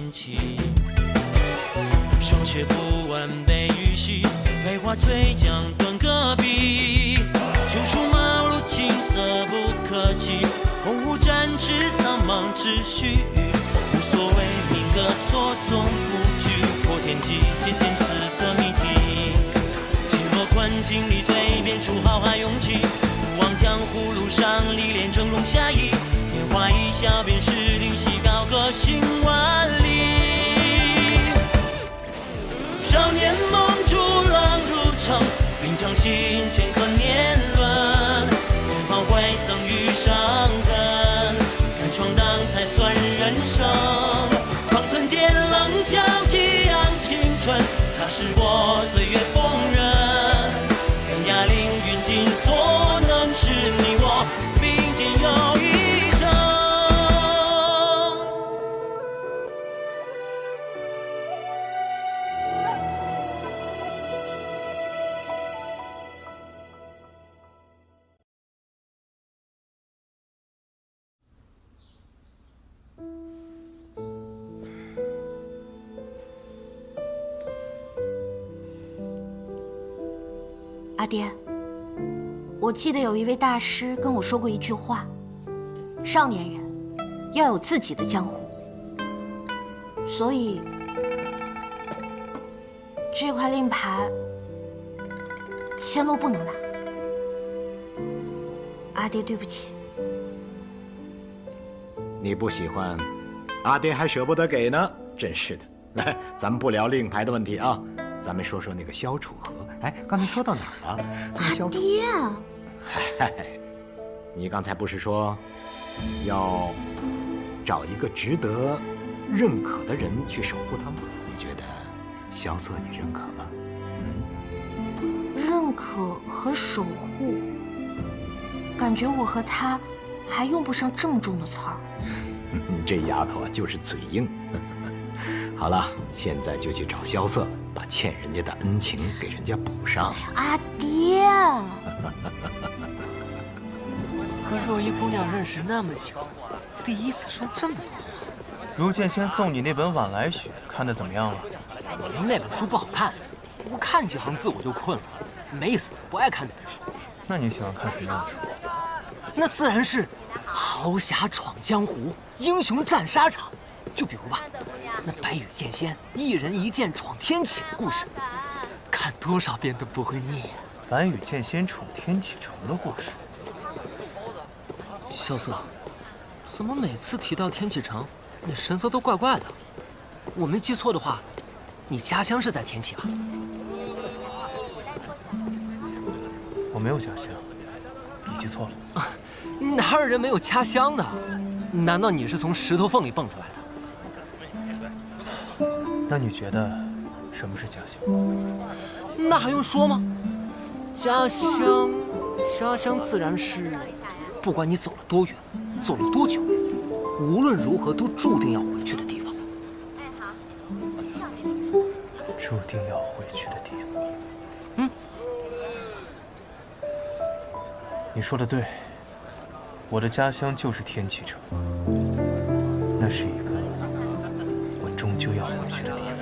心情。上学不完背语系，废话嘴讲断个笔。修出马路青涩不可及，鸿鹄展翅苍茫秩序。无所谓命格错综布局，破天际渐渐刺的谜题。经过困境里蜕变出豪华勇气，不忘江湖路上历练峥嵘侠义。年华一笑便是灵犀，高歌行万里。少年梦逐浪入城，平常心镌刻年轮。远方未曾遇伤痕，敢闯荡才算人生。方寸间棱角激昂青春，擦拭过岁月风刃。天涯凌云尽所能，是你我并肩又一生。阿爹，我记得有一位大师跟我说过一句话：少年人要有自己的江湖。所以这块令牌千洛不能拿。阿爹，对不起。你不喜欢，阿爹还舍不得给呢，真是的。来，咱们不聊令牌的问题啊，咱们说说那个萧楚河。哎，刚才说到哪儿了？阿爹，嗨，你刚才不是说要找一个值得认可的人去守护他吗？你觉得萧瑟你认可吗？认可和守护，感觉我和他还用不上这么重的词儿。你这丫头啊，就是嘴硬。好了，现在就去找萧瑟，把欠人家的恩情给人家补上。阿爹，和若依姑娘认识那么久，第一次说这么多话。如剑仙送你那本《晚来雪》，看得怎么样了？那本书不好看，我看几行字我就困了，没意思，不爱看那本书。那你喜欢看什么样的书？那自然是豪侠闯江湖，英雄战沙场。就比如吧，那白羽剑仙一人一剑闯天启的故事，看多少遍都不会腻。白羽剑仙闯天启城的故事。萧瑟，怎么每次提到天启城，你神色都怪怪的？我没记错的话，你家乡是在天启吧？我没有家乡，你记错了。哪有人没有家乡的？难道你是从石头缝里蹦出来的？那你觉得什么是家乡？那还用说吗？家乡自然是，不管你走了多远，走了多久，无论如何都注定要回去的地方。注定要回去的地方。你说的对，我的家乡就是天启城，那是一个我终究要回去的地方。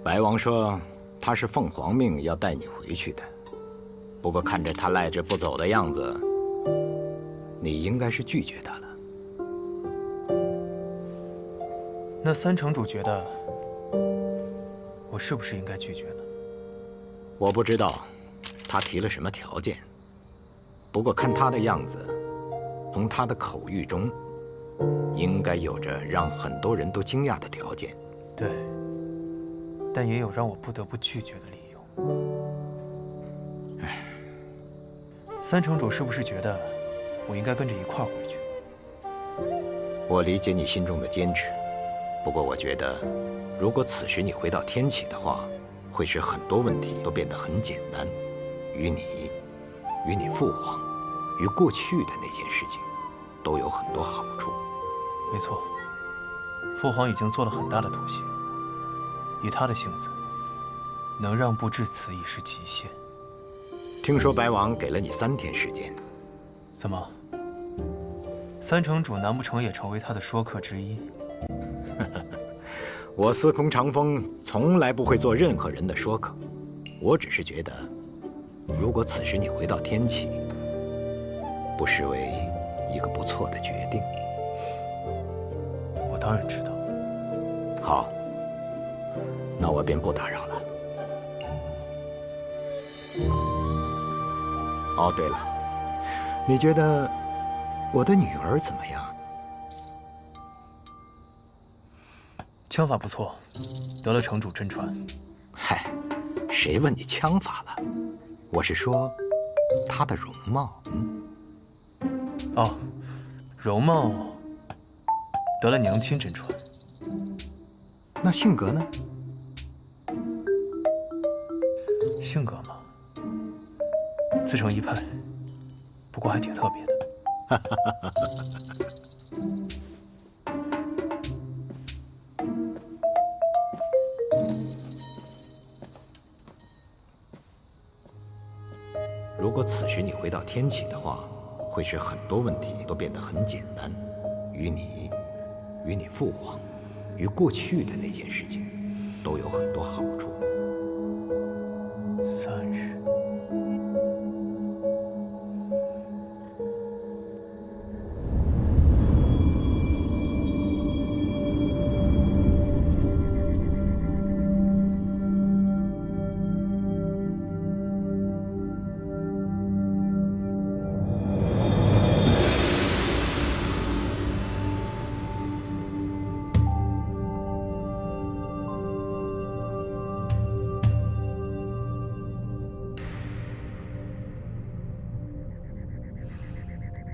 白王说他是奉皇命要带你回去的，不过看着他赖着不走的样子，你应该是拒绝他了。那三城主觉得我是不是应该拒绝呢？我不知道他提了什么条件，不过看他的样子，从他的口谕中，应该有着让很多人都惊讶的条件。对，但也有让我不得不拒绝的理由。唉，三城主是不是觉得我应该跟着一块儿回去？我理解你心中的坚持，不过我觉得，如果此时你回到天启的话，会使很多问题都变得很简单，于你父皇，于过去的那件事情，都有很多好处。没错，父皇已经做了很大的妥协，以他的性子，能让步至此已是极限。听说白王给了你3天时间，怎么？三城主难不成也成为他的说客之一？我司空长风从来不会做任何人的说客，我只是觉得，如果此时你回到天启，不失为一个不错的决定。我当然知道。好，那我便不打扰了。哦，对了，你觉得我的女儿怎么样？枪法不错，得了城主真传。嗨，谁问你枪法了？我是说，她的容貌。哦，容貌得了娘亲真传。那性格呢？性格嘛，自成一派，不过还挺特别的。如果此时你回到天启的话，会使很多问题都变得很简单，与你父皇，与过去的那件事情，都有很多好处。3日。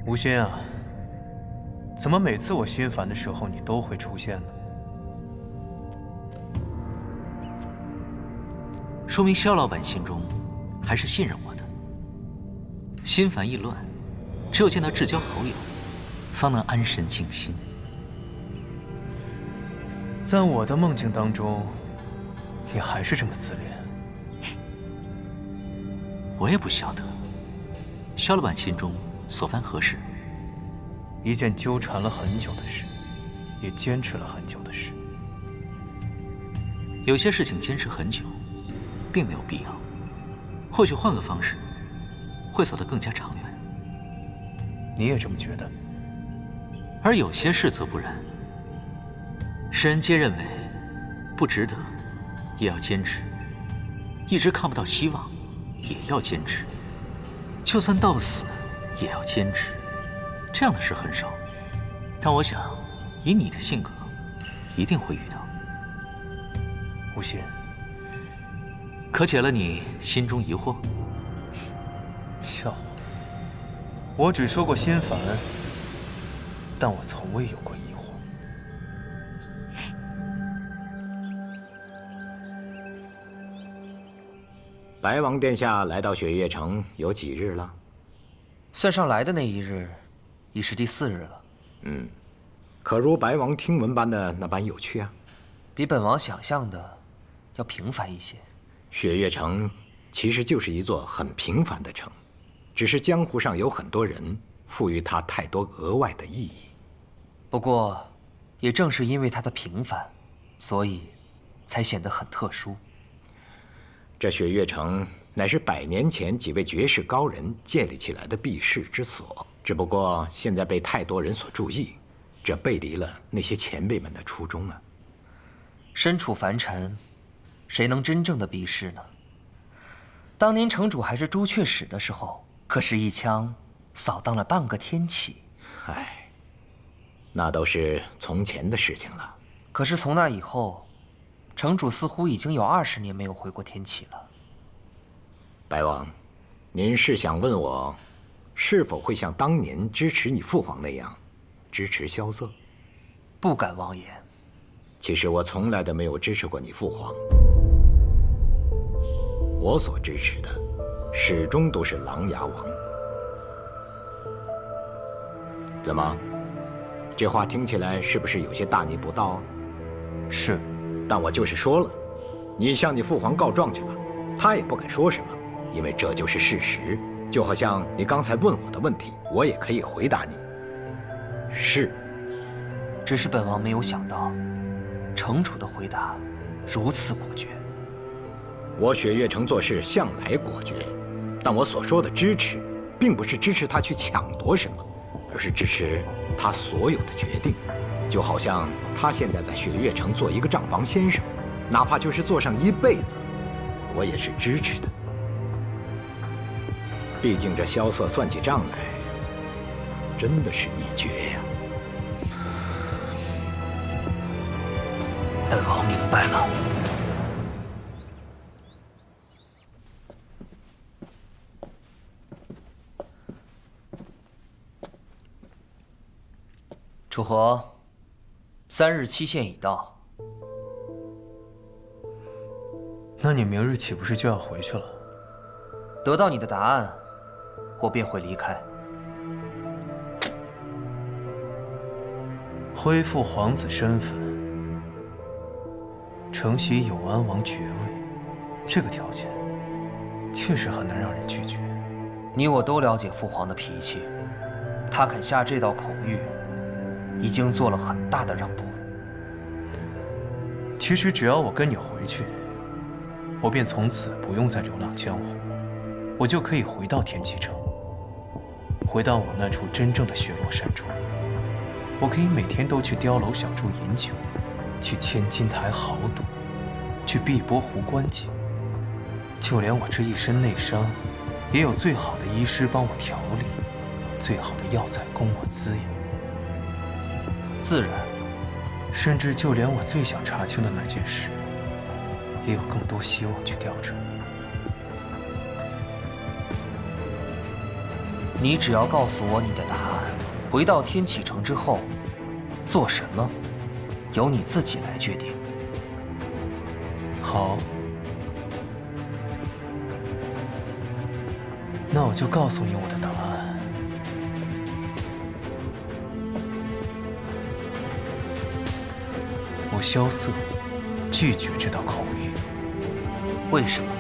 无心啊，怎么每次我心烦的时候，你都会出现呢？说明萧老板心中还是信任我的。心烦意乱，只有见到至交好友，方能安神静心。在我的梦境当中，你还是这么自恋。我也不晓得，萧老板心中所烦何事？一件纠缠了很久的事，也坚持了很久的事。有些事情坚持很久，并没有必要。或许换个方式，会走得更加长远。你也这么觉得？而有些事则不然。世人皆认为不值得，也要坚持；一直看不到希望，也要坚持；就算到死，也要坚持。这样的事很少，但我想，以你的性格，一定会遇到。无心，可解了你心中疑惑？笑话！我只说过心烦，但我从未有过疑惑。白王殿下来到雪月城有几日了？算上来的那一日，已是第4日了。可如白王听闻般的那般有趣啊？比本王想象的要平凡一些。雪月城其实就是一座很平凡的城，只是江湖上有很多人赋予它太多额外的意义。不过，也正是因为它的平凡，所以才显得很特殊。这雪月城乃是100年前几位绝世高人建立起来的避世之所，只不过现在被太多人所注意，这背离了那些前辈们的初衷啊。身处凡尘，谁能真正的避世呢？当年城主还是朱雀使的时候，可是一枪扫荡了半个天启。唉，那都是从前的事情了。可是从那以后，城主似乎已经有20年没有回过天启了。白王，您是想问我，是否会像当年支持你父皇那样，支持萧瑟？不敢妄言。其实我从来都没有支持过你父皇，我所支持的，始终都是琅琊王。怎么，这话听起来是不是有些大逆不道？是，但我就是说了，你向你父皇告状去吧，他也不敢说什么，因为这就是事实。就好像你刚才问我的问题，我也可以回答你。是，只是本王没有想到，城主的回答如此果决。我雪月城做事向来果决，但我所说的支持，并不是支持他去抢夺什么，而是支持他所有的决定。就好像他现在在雪月城做一个账房先生，哪怕就是做上一辈子，我也是支持的。毕竟这萧瑟算起账来，真的是一绝呀。本王明白了。楚河，3日期限已到。那你明日岂不是就要回去了？得到你的答案，我便会离开。恢复皇子身份，承袭永安王爵位，这个条件确实很难让人拒绝。你我都了解父皇的脾气，他肯下这道口谕，已经做了很大的让步。其实只要我跟你回去，我便从此不用再流浪江湖，我就可以回到天启城，回到我那处真正的雪落山中。我可以每天都去碉楼小筑饮酒，去千金台豪赌，去碧波湖观景。就连我这一身内伤，也有最好的医师帮我调理，最好的药材供我滋养。自然，甚至就连我最想查清的那件事，也有更多希望去调查。你只要告诉我你的答案，回到天启城之后，做什么，由你自己来决定。好，那我就告诉你我的答案。我萧瑟拒绝这道口谕。为什么？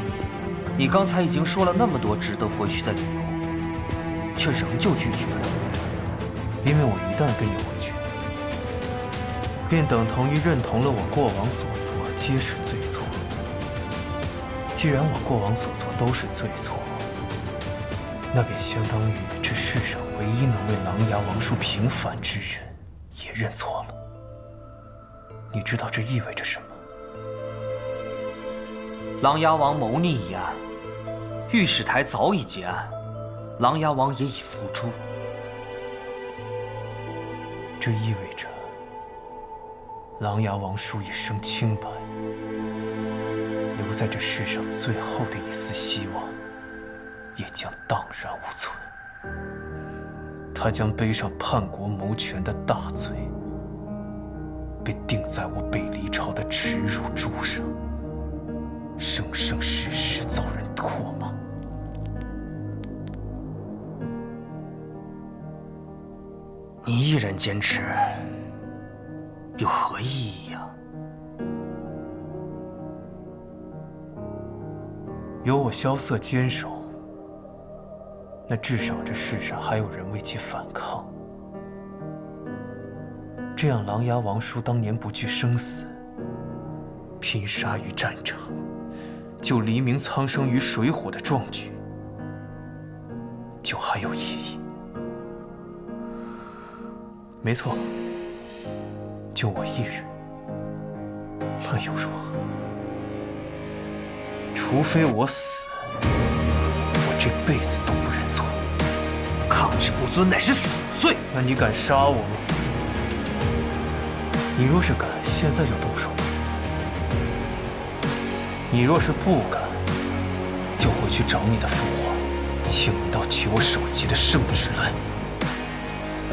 你刚才已经说了那么多值得回去的理由，却仍旧拒绝了。因为我一旦跟你回去，便等同于认同了我过往所做皆是罪错。既然我过往所做都是罪错，那便相当于这世上唯一能为琅琊王叔平反之人也认错了。你知道这意味着什么？琅琊王谋逆一案，御史台早已结案，琅琊王也已伏诛。这意味着琅琊王叔一生清白，留在这世上最后的一丝希望也将荡然无存。他将背上叛国谋权的大罪，被钉在我北离朝的耻辱柱上，生生世世遭人唾骂。你一人坚持，有何意义呀？有我萧瑟坚守，那至少这世上还有人为其反抗。这样，琅琊王叔当年不惧生死，拼杀于战场，救黎明苍生于水火的壮举，就还有意义。没错，就我一人，那又如何？除非我死，我这辈子都不认错。抗旨不遵乃是死罪。那你敢杀我吗？你若是敢，现在就动手；你若是不敢，就回去找你的父皇，请一道取我首级的圣旨来。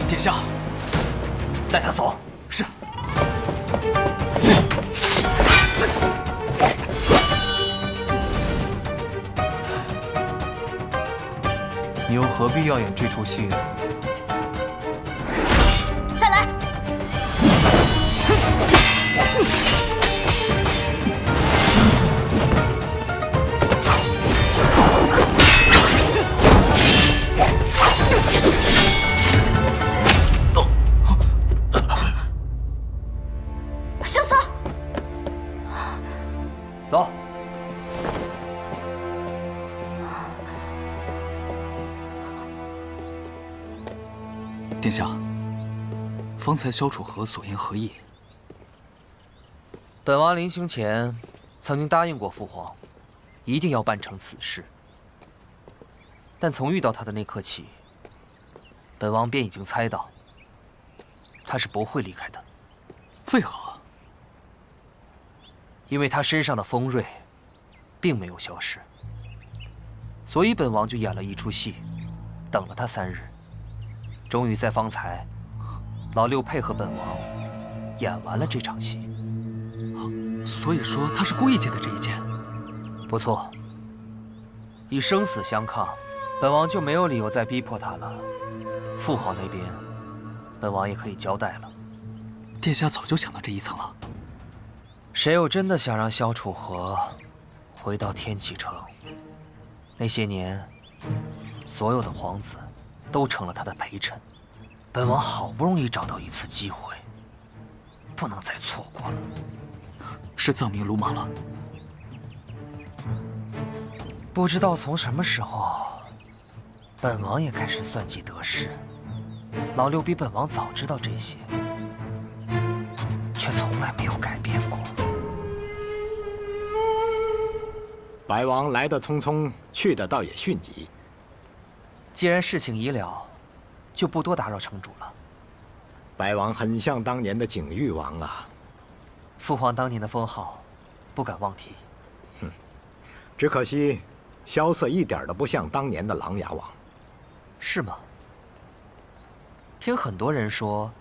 殿下，带他走。是。你又何必要演这出戏呢？再来！走。殿下，方才萧楚河所言何意？本王临行前曾经答应过父皇，一定要办成此事。但从遇到他的那刻起，本王便已经猜到，他是不会离开的。为何？因为他身上的锋锐，并没有消失，所以本王就演了一出戏，等了他3日。终于在方才，老六配合本王演完了这场戏。所以说他是故意借的这一剑。不错，以生死相抗，本王就没有理由再逼迫他了。父皇那边，本王也可以交代了。殿下早就想到这一层了。谁又真的想让萧楚河回到天启城？那些年，所有的皇子都成了他的陪衬。本王好不容易找到一次机会，不能再错过了。是藏民鲁莽了。不知道从什么时候，本王也开始算计得失。老六比本王早知道这些，却从来没有改变过。白王来得匆匆，去的倒也迅疾。既然事情已了，就不多打扰城主了。白王很像当年的景裕王啊。父皇当年的封号，不敢妄提。只可惜，萧瑟一点都不像当年的琅琊王。是吗？听很多人说，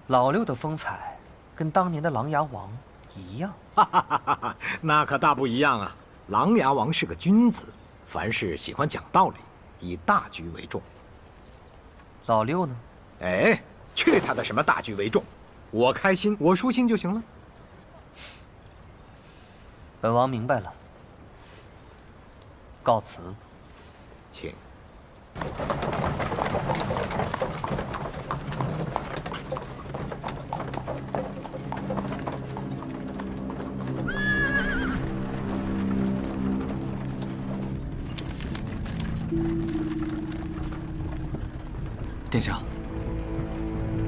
老六的风采跟当年的琅琊王一样。哈哈哈哈！那可大不一样啊！琅琊王是个君子，凡事喜欢讲道理，以大局为重。老六呢？哎，去他的什么大局为重！我开心，我舒心就行了。本王明白了，告辞。请。殿下，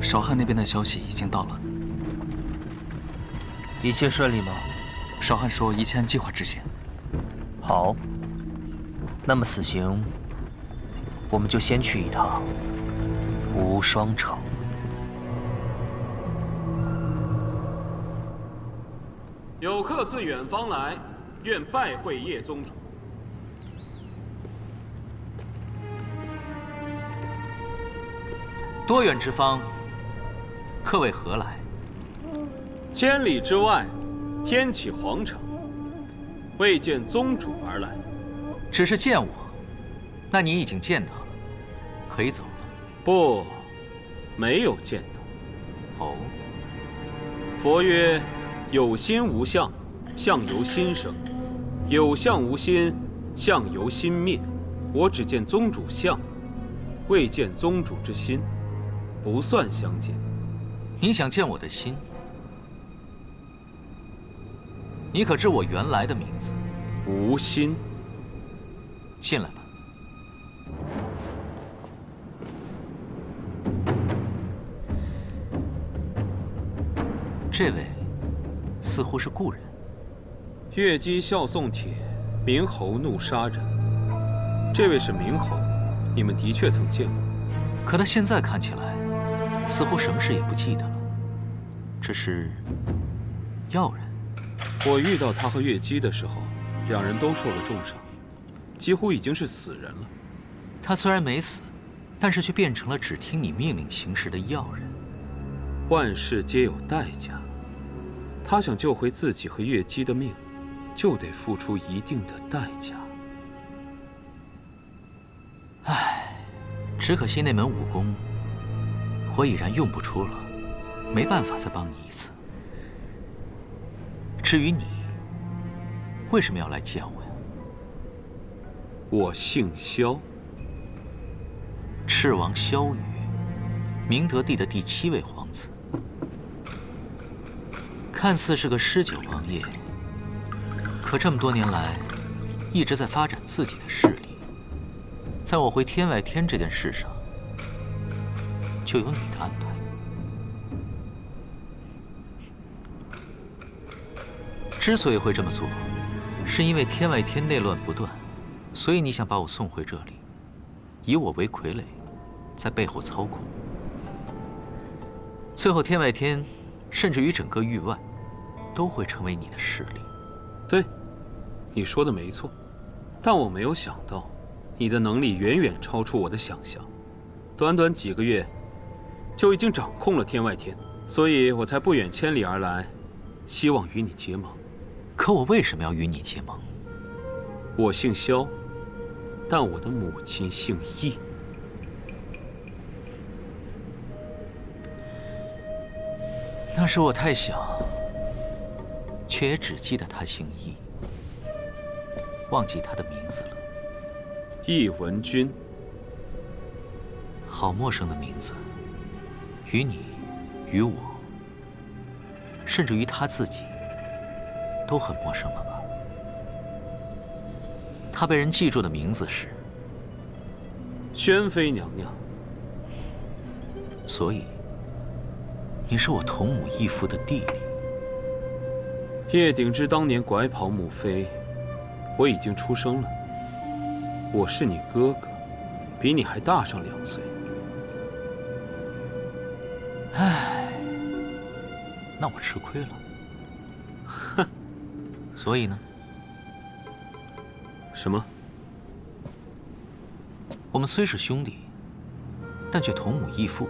少汉那边的消息已经到了。一切顺利吗？少汉说一切按计划执行。好，那么此行，我们就先去一趟无双城。有客自远方来，愿拜会叶宗主。多远之方，客为何来？千里之外，天启皇城，为见宗主而来。只是见我，那你已经见到了，可以走了。不，没有见到。哦。佛曰：有心无相，相由心生；有相无心，相由心灭。我只见宗主相，未见宗主之心，不算相见。你想见我的心？你可知我原来的名字？无心。进来吧。这位似乎是故人。越姬笑送帖，明侯怒杀人。这位是明侯，你们的确曾见过。可他现在看起来，似乎什么事也不记得了。这是药人。我遇到他和越姬的时候，两人都受了重伤，几乎已经是死人了。他虽然没死，但是却变成了只听你命令行事的药人。万事皆有代价，他想救回自己和越姬的命，就得付出一定的代价。唉，只可惜那门武功，我已然用不出了，没办法再帮你一次。至于你，为什么要来见我呀？我姓萧，赤王萧雨，明德帝的第7位皇子。看似是个诗酒王爷，可这么多年来，一直在发展自己的势力。在我回天外天这件事上，就有你的安排。之所以会这么做，是因为天外天内乱不断，所以你想把我送回这里，以我为傀儡，在背后操控。最后，天外天，甚至于整个域外，都会成为你的势力。对，你说的没错，但我没有想到，你的能力远远超出我的想象，短短几个月，就已经掌控了天外天，所以我才不远千里而来，希望与你结盟。可我为什么要与你结盟？我姓萧，但我的母亲姓易。那时我太小，却也只记得他姓易，忘记他的名字了。易文君，好陌生的名字，于你，于我，甚至于他自己，都很陌生了吧？他被人记住的名字是宣妃娘娘。所以，你是我同母异父的弟弟。叶鼎之当年拐跑母妃，我已经出生了。我是你哥哥，比你还大上2岁。唉，那我吃亏了。哼。所以呢？什么？我们虽是兄弟，但却同母异父。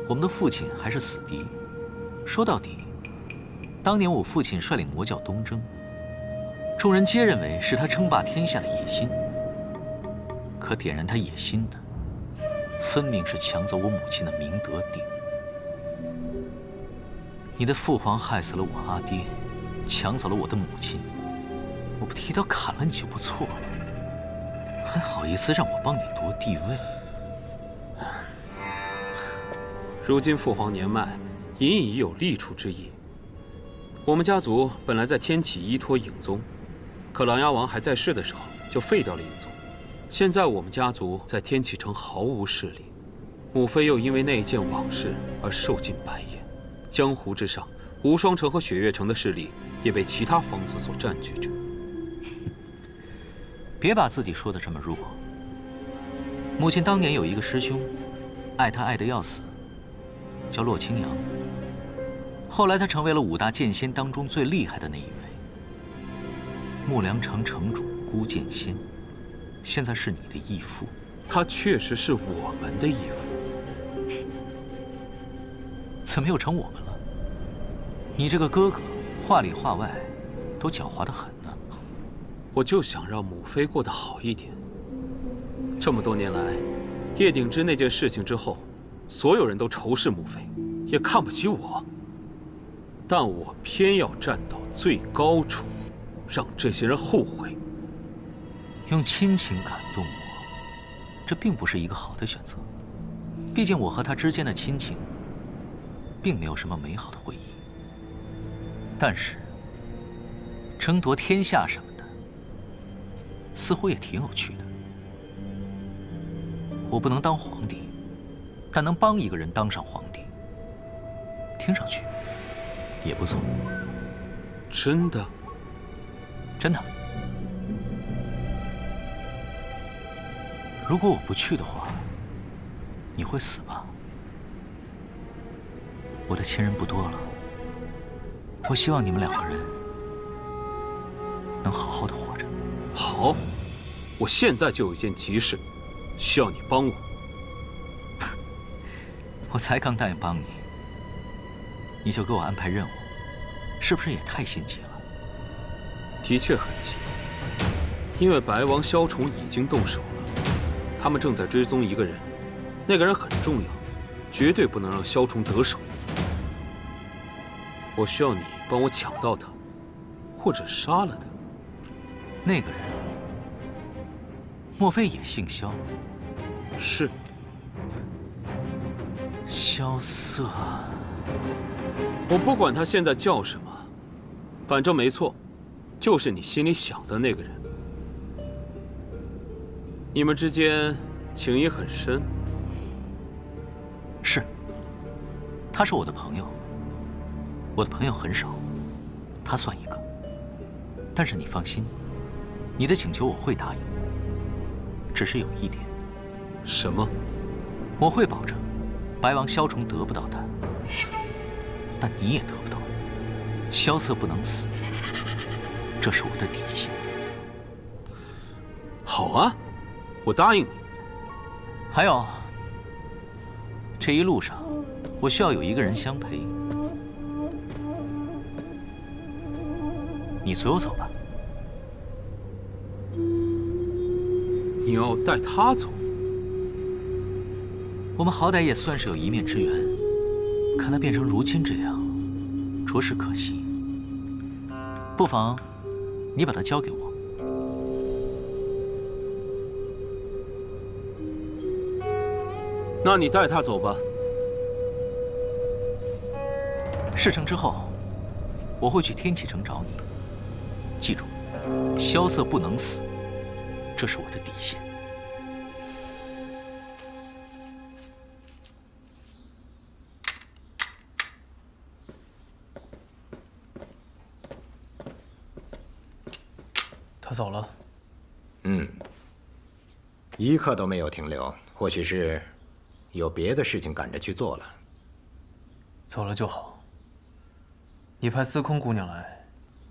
我们的父亲还是死敌。说到底，当年我父亲率领魔教东征，众人皆认为是他称霸天下的野心。可点燃他野心的，分明是抢走我母亲的明德鼎。你的父皇害死了我阿爹，抢走了我的母亲，我不提刀砍了你就不错了，还好意思让我帮你夺帝位？如今父皇年迈，隐已有立储之意。我们家族本来在天启依托影宗，可琅琊王还在世的时候就废掉了影宗。现在我们家族在天启城毫无势力，母妃又因为那件往事而受尽白眼。江湖之上，无双城和雪月城的势力也被其他皇子所占据着。别把自己说得这么弱。母亲当年有一个师兄，爱他爱得要死，叫洛清扬。后来他成为了5大剑仙当中最厉害的那一位。木良城城主孤剑仙，现在是你的义父。他确实是我们的义父。怎么又成我们了？你这个哥哥，话里话外都狡猾得很呢。我就想让母妃过得好一点。这么多年来，叶鼎之那件事情之后，所有人都仇视母妃，也看不起我。但我偏要站到最高处，让这些人后悔。用亲情感动我，这并不是一个好的选择。毕竟我和他之间的亲情，并没有什么美好的回忆。但是，争夺天下什么的，似乎也挺有趣的。我不能当皇帝，但能帮一个人当上皇帝，听上去也不错。真的？真的。如果我不去的话，你会死吧？我的亲人不多了，我希望你们2个人能好好的活着。好，我现在就有一件急事，需要你帮我。我才刚答应帮你，你就给我安排任务，是不是也太心急了？的确很急，因为白王萧崇已经动手了，他们正在追踪一个人，那个人很重要，绝对不能让萧崇得手。我需要你帮我抢到他，或者杀了他。那个人，莫非也姓萧？是。萧瑟。我不管他现在叫什么，反正没错，就是你心里想的那个人。你们之间情谊很深。是，他是我的朋友。我的朋友很少，他算一个。但是你放心，你的请求我会答应。只是有一点。什么？我会保证，白王萧崇得不到他，但你也得不到。萧瑟不能死，这是我的底线。好啊，我答应你。还有，这一路上，我需要有一个人相陪。你随我走吧。你要带他走？我们好歹也算是有一面之缘，看他变成如今这样，着实可惜。不妨，你把他交给我。那你带他走吧。事成之后，我会去天启城找你。记住，萧瑟不能死，这是我的底线。他走了。一刻都没有停留，或许是有别的事情赶着去做了。走了就好。你派司空姑娘来，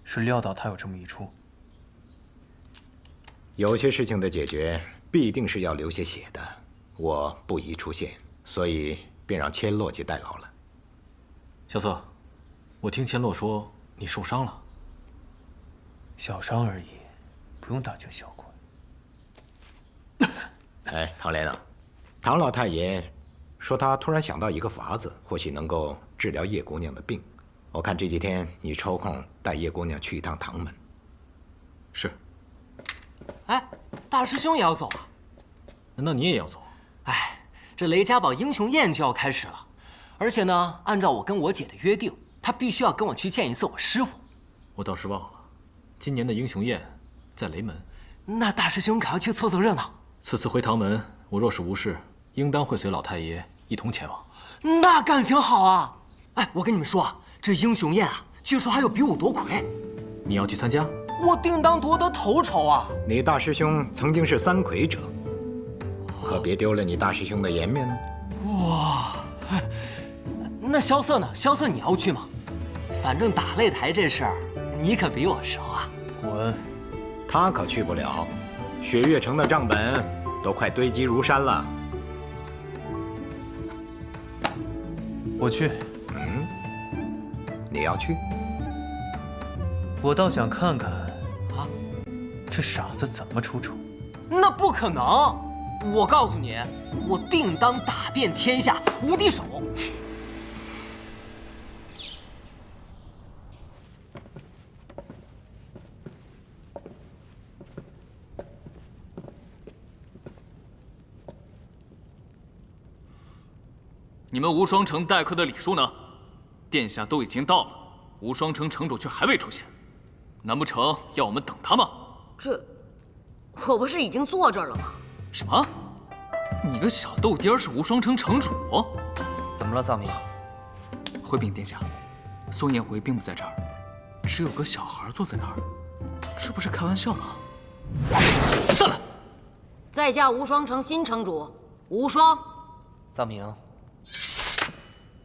是料到她有这么一出。有些事情的解决必定是要流些血的，我不宜出现，所以便让千洛去代劳了。萧瑟，我听千洛说你受伤了。小伤而已，不用大惊小怪。哎，唐莲啊，唐老太爷说他突然想到一个法子，或许能够治疗叶姑娘的病。我看这几天你抽空带叶姑娘去一趟唐门。是。哎，大师兄也要走啊？难道你也要走？哎，这雷家堡英雄宴就要开始了，而且呢，按照我跟我姐的约定，她必须要跟我去见一次我师傅。我倒是忘了，今年的英雄宴在雷门。那大师兄可要去凑凑热闹。此次回唐门，我若是无事，应当会随老太爷一同前往。那感情好啊！哎，我跟你们说，这英雄宴啊，据说还有比武夺魁。你要去参加？我定当夺得头筹啊！你大师兄曾经是三魁者，可别丢了你大师兄的颜面呢。哇，那萧瑟呢？萧瑟你要去吗？反正打擂台这事儿，你可比我熟啊。滚！他可去不了，雪月城的账本都快堆积如山了。我去。你要去？我倒想看看啊，这傻子怎么出丑。那不可能！我告诉你，我定当打遍天下无敌手。你们无双城待客的礼数呢？殿下都已经到了，无双城城主却还未出现，难不成要我们等他吗？我不是已经坐这儿了吗？什么？你个小豆丁儿是无双城城主？怎么了，丧明？回禀殿下，宋彦回并不在这儿，只有个小孩坐在那儿，这不是开玩笑吗？散了！在下无双城新城主无双。丧明。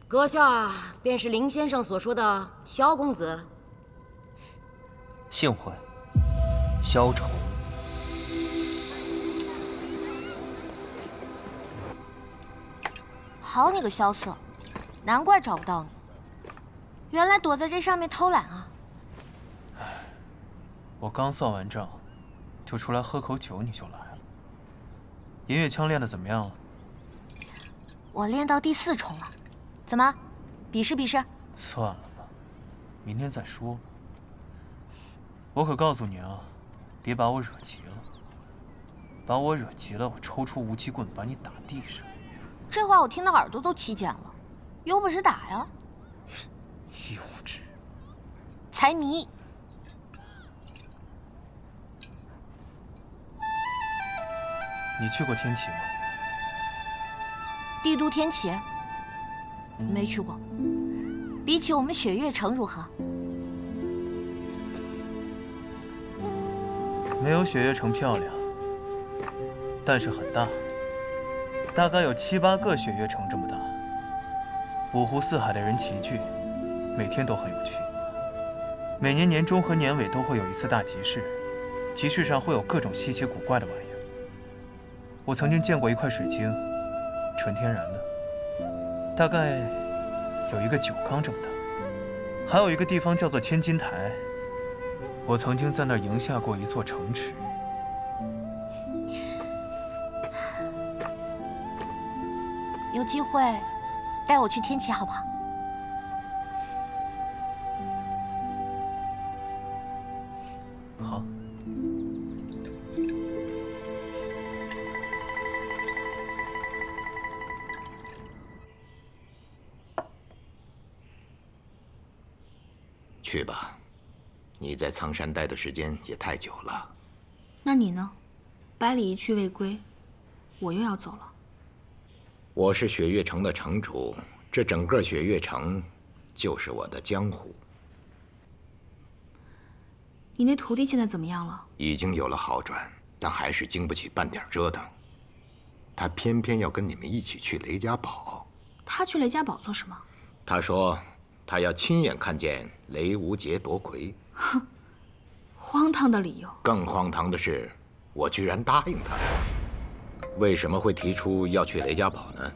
阁下便是林先生所说的萧公子。幸会，萧崇。好你个萧瑟，难怪找不到你，原来躲在这上面偷懒啊！我刚算完账，就出来喝口酒，你就来了。银月枪练得怎么样了？我练到第4重了，怎么，比试比试？算了吧，明天再说。我可告诉你啊，别把我惹急了。把我惹急了，我抽出无极棍把你打地上。这话我听得耳朵都起茧了，有本事打呀！幼稚，财迷。你去过天启吗？帝都天启？没去过。比起我们雪月城如何？没有雪月城漂亮，但是很大，大概有7、8个雪月城这么大。五湖四海的人齐聚，每天都很有趣。每年年中和年尾都会有一次大集市，集市上会有各种稀奇古怪的玩意儿。我曾经见过一块水晶，纯天然的，大概有一个酒缸这么大。还有一个地方叫做千金台，我曾经在那儿赢下过一座城池。有机会带我去天启好不好？好。去吧，你在苍山待的时间也太久了。那你呢？百里一去未归，我又要走了。我是雪月城的城主，这整个雪月城就是我的江湖。你那徒弟现在怎么样了？已经有了好转，但还是经不起半点折腾。他偏偏要跟你们一起去雷家堡。他去雷家堡做什么？他说他要亲眼看见雷无节夺魁。哼，荒唐的理由。更荒唐的是，我居然答应他。为什么会提出要去雷家堡呢？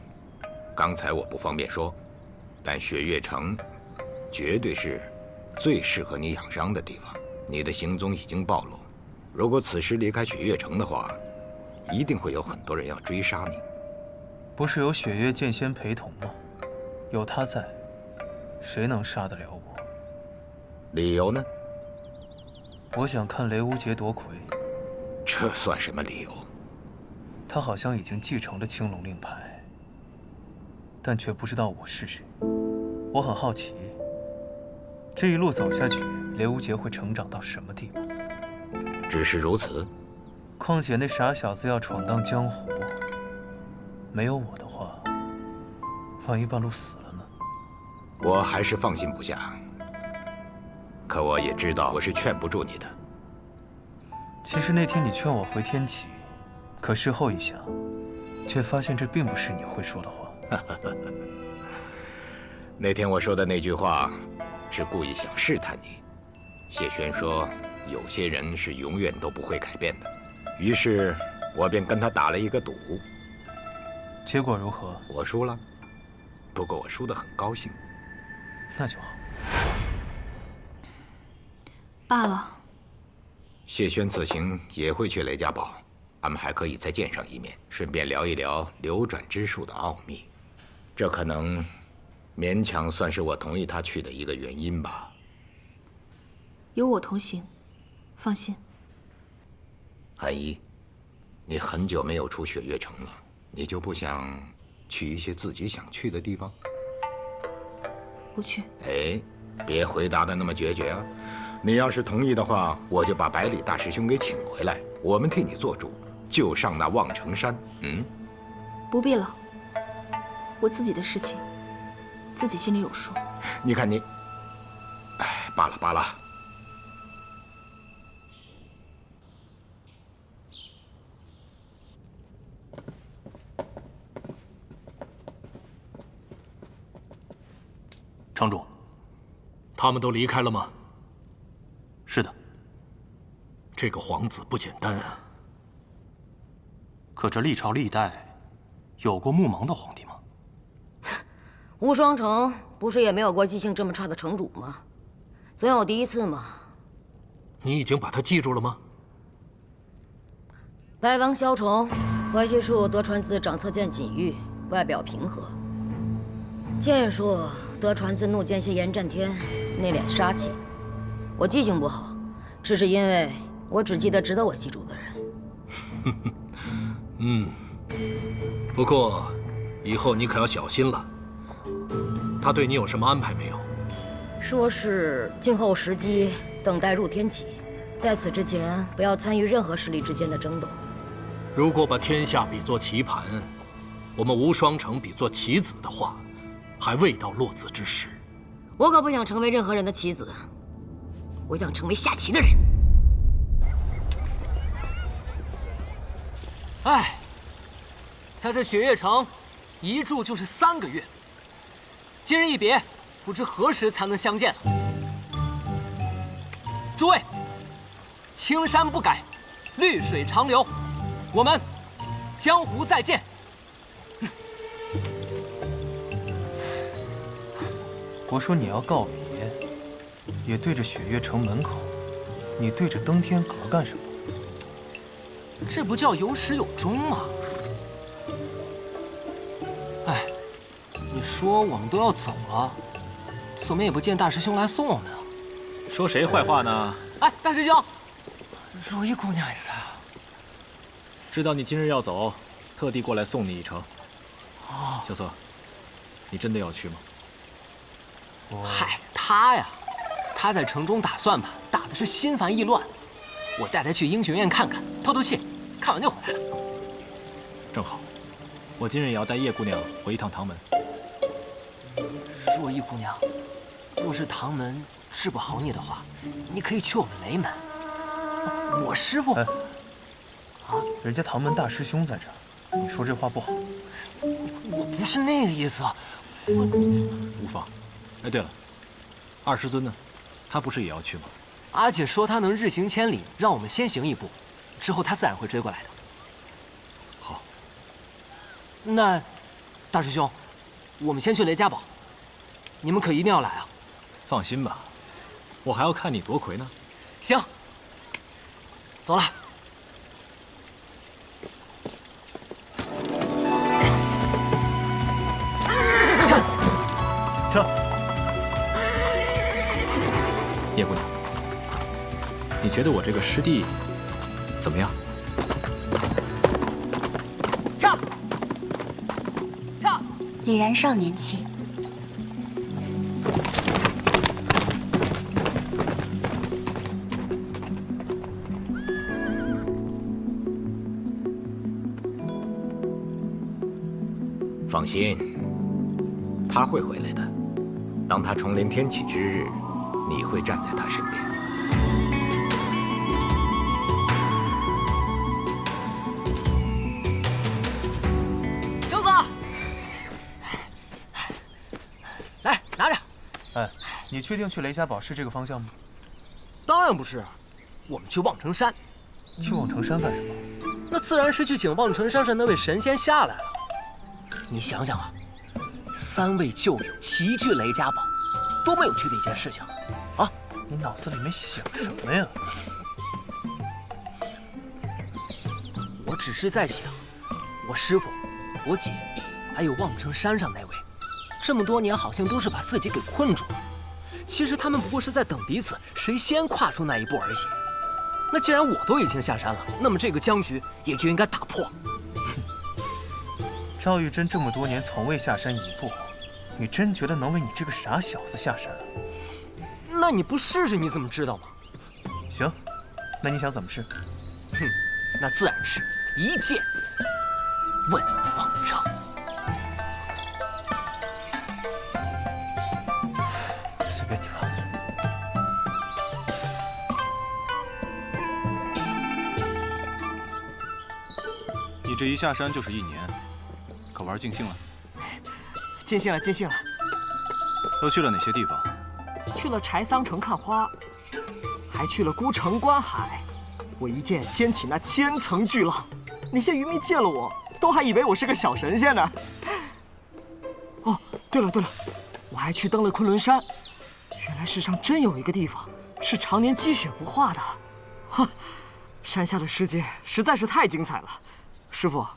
刚才我不方便说，但雪月城绝对是最适合你养伤的地方。你的行踪已经暴露，如果此时离开雪月城的话，一定会有很多人要追杀你。不是有雪月剑仙陪同吗？有他在，谁能杀得了我？理由呢？我想看雷无节夺魁。这算什么理由？他好像已经继承了青龙令牌，但却不知道我是谁。我很好奇，这一路走下去，雷无节会成长到什么地步？只是如此。况且那傻小子要闯荡江湖，没有我的话，万一半路死了呢？我还是放心不下。可我也知道我是劝不住你的。其实那天你劝我回天启，可事后一想，却发现这并不是你会说的话。那天我说的那句话，是故意想试探你。谢轩说，有些人是永远都不会改变的，于是我便跟他打了一个赌。结果如何？我输了，不过我输得很高兴。那就好。罢了。谢轩此行也会去雷家堡，俺们还可以再见上一面，顺便聊一聊流转之术的奥秘。这可能勉强算是我同意他去的一个原因吧。有我同行，放心。韩一，你很久没有出雪月城了，你就不想去一些自己想去的地方？不去。哎，别回答的那么决绝啊！你要是同意的话，我就把百里大师兄给请回来，我们替你做主，就上那望城山。不必了，我自己的事情，自己心里有数。你看你，哎，罢了罢了。城主，他们都离开了吗？是的。这个皇子不简单啊。可这历朝历代，有过目盲的皇帝吗？无双城不是也没有过记性这么差的城主吗？总有第一次嘛。你已经把他记住了吗？白王萧崇，怀虚术得传自掌侧剑锦玉，外表平和；剑术得传自怒剑蝎严战天，内敛杀气。我记性不好，只是因为我只记得值得我记住的人。不过以后你可要小心了。他对你有什么安排没有？说是静候时机，等待入天启，在此之前不要参与任何势力之间的争斗。如果把天下比作棋盘，我们无双城比作棋子的话，还未到落子之时。我可不想成为任何人的棋子，我想成为下棋的人。哎，在这雪月城，一住就是3个月。今日一别，不知何时才能相见了。诸位，青山不改，绿水长流，我们江湖再见。我说你要告别，也对着雪月城门口，你对着登天阁干什么？这不叫有始有终吗？哎，你说我们都要走了，怎么也不见大师兄来送我们啊？说谁坏话呢？哎，大师兄，如意姑娘也在啊。知道你今日要走，特地过来送你一程。哦，小瑟，你真的要去吗？嗨，他呀，他在城中打算盘，打的是心烦意乱。我带他去英雄院看看，透透气，看完就回来了。正好，我今日也要带叶姑娘回一趟唐门。若依姑娘，若是唐门治不好你的话，你可以去我们雷门。我师父，啊，人家唐门大师兄在这儿，你说这话不好。我不是那个意思啊，无妨。哎，对了，二师尊呢？他不是也要去吗？阿姐说她能日行千里，让我们先行一步，之后她自然会追过来的。好，那大师兄，我们先去雷家堡，你们可一定要来啊！放心吧，我还要看你夺魁呢。行，走了。撤！叶姑娘，你觉得我这个师弟怎么样？恰！恰！李然少年气。放心，他会回来的。当他重临天启之日，你会站在他身边。小子，来拿着。哎，你确定去雷家堡是这个方向吗？当然不是，我们去望城山。去望城山干什么？那自然是去请望城山上那位神仙下来了。你想想啊，3位旧友齐聚雷家堡，多么有趣的一件事情啊！你脑子里面想什么呀？我只是在想，我师父、我姐，还有望城山上那位，这么多年好像都是把自己给困住了。其实他们不过是在等彼此谁先跨出那一步而已。那既然我都已经下山了，那么这个僵局也就应该打破。赵玉珍这么多年从未下山一步，你真觉得能为你这个傻小子下山啊？那你不试试你怎么知道吗？行，那你想怎么试？哼，那自然是一剑问望城。随便你吧。你这一下山就是1年，可玩尽兴了？尽兴了，尽兴了。都去了哪些地方？去了柴桑城看花，还去了孤城观海。我一剑掀起那千层巨浪，那些渔民见了我，都还以为我是个小神仙呢。哦，对了对了，我还去登了昆仑山。原来世上真有一个地方是常年积雪不化的。哈，山下的世界实在是太精彩了。师父，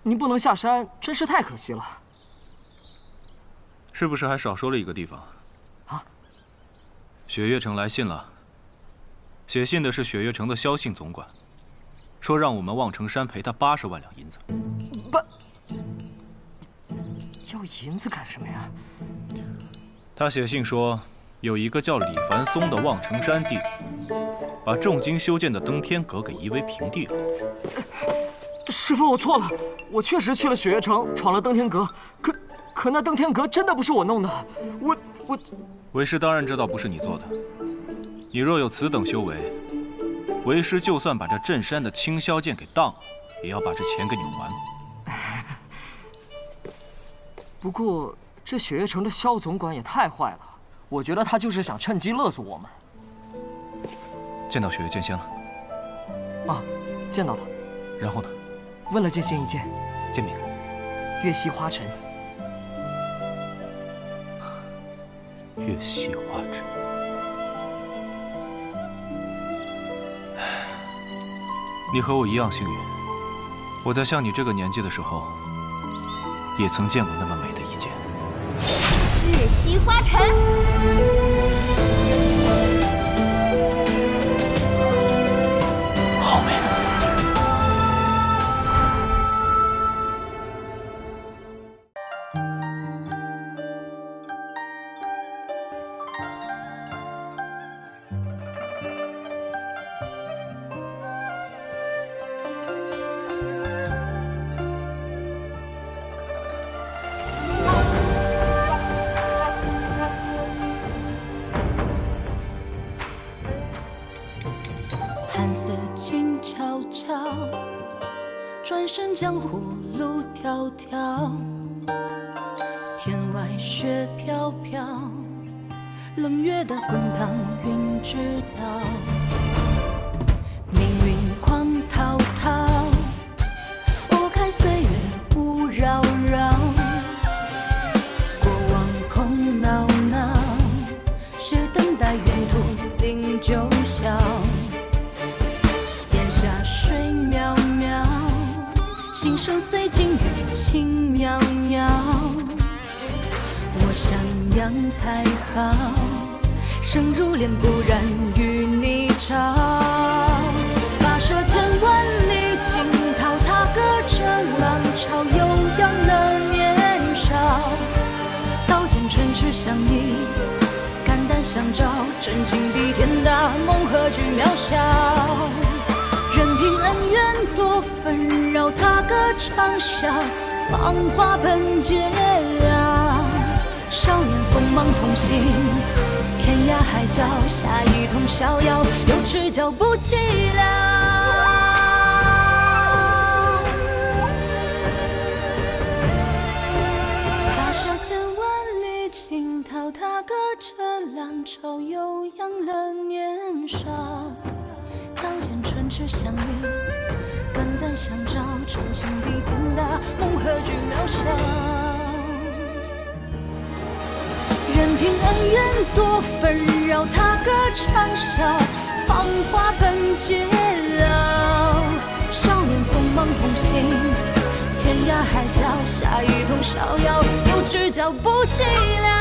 您不能下山，真是太可惜了。是不是还少说了一个地方？啊？雪月城来信了。写信的是雪月城的萧信总管，说让我们望城山赔他80万两银子。要银子干什么呀？他写信说，有一个叫李凡松的望城山弟子，把重金修建的登天阁给夷为平地了。师傅，我错了，我确实去了雪月城，闯了登天阁，可那登天阁真的不是我弄的，我。为师当然知道不是你做的，你若有此等修为，为师就算把这镇山的青霄剑给当了，也要把这钱给你还。不过这雪月城的萧总管也太坏了，我觉得他就是想趁机勒索我们。见到雪月剑仙了？啊，见到了。然后呢？问了剑仙一件，剑名？月溪花尘。月溪花尘。你和我一样幸运，我在像你这个年纪的时候，也曾见过那么美的一剑。月溪花尘。好美。寒色静悄悄，转身江湖路迢迢。天外雪飘飘，冷月的滚烫云知道。命运狂滔滔，拨开岁月雾绕绕。过往空闹闹，是等待远途零九霄。下水渺渺，心声随境遇轻渺渺。我想养才好，生如莲不染与你潮。跋涉千万里惊涛，踏歌着浪潮，悠扬了年少。刀剑唇齿相依，肝胆相照，真情比天大，梦何惧渺小。任凭恩怨多纷扰，踏歌长啸，芳华奔劫啊！少年锋芒同行，天涯海角，下一通逍遥，有只脚不寂寥。跋涉千万里惊涛，踏歌着浪潮，悠扬了年少。刀剑唇齿相依，肝胆相照，真情比天大，梦何惧渺小。任凭恩怨多纷扰，踏歌长啸，芳华奔劫啊！少年锋芒同行，天涯海角，下一通逍遥，有只脚不寂寥。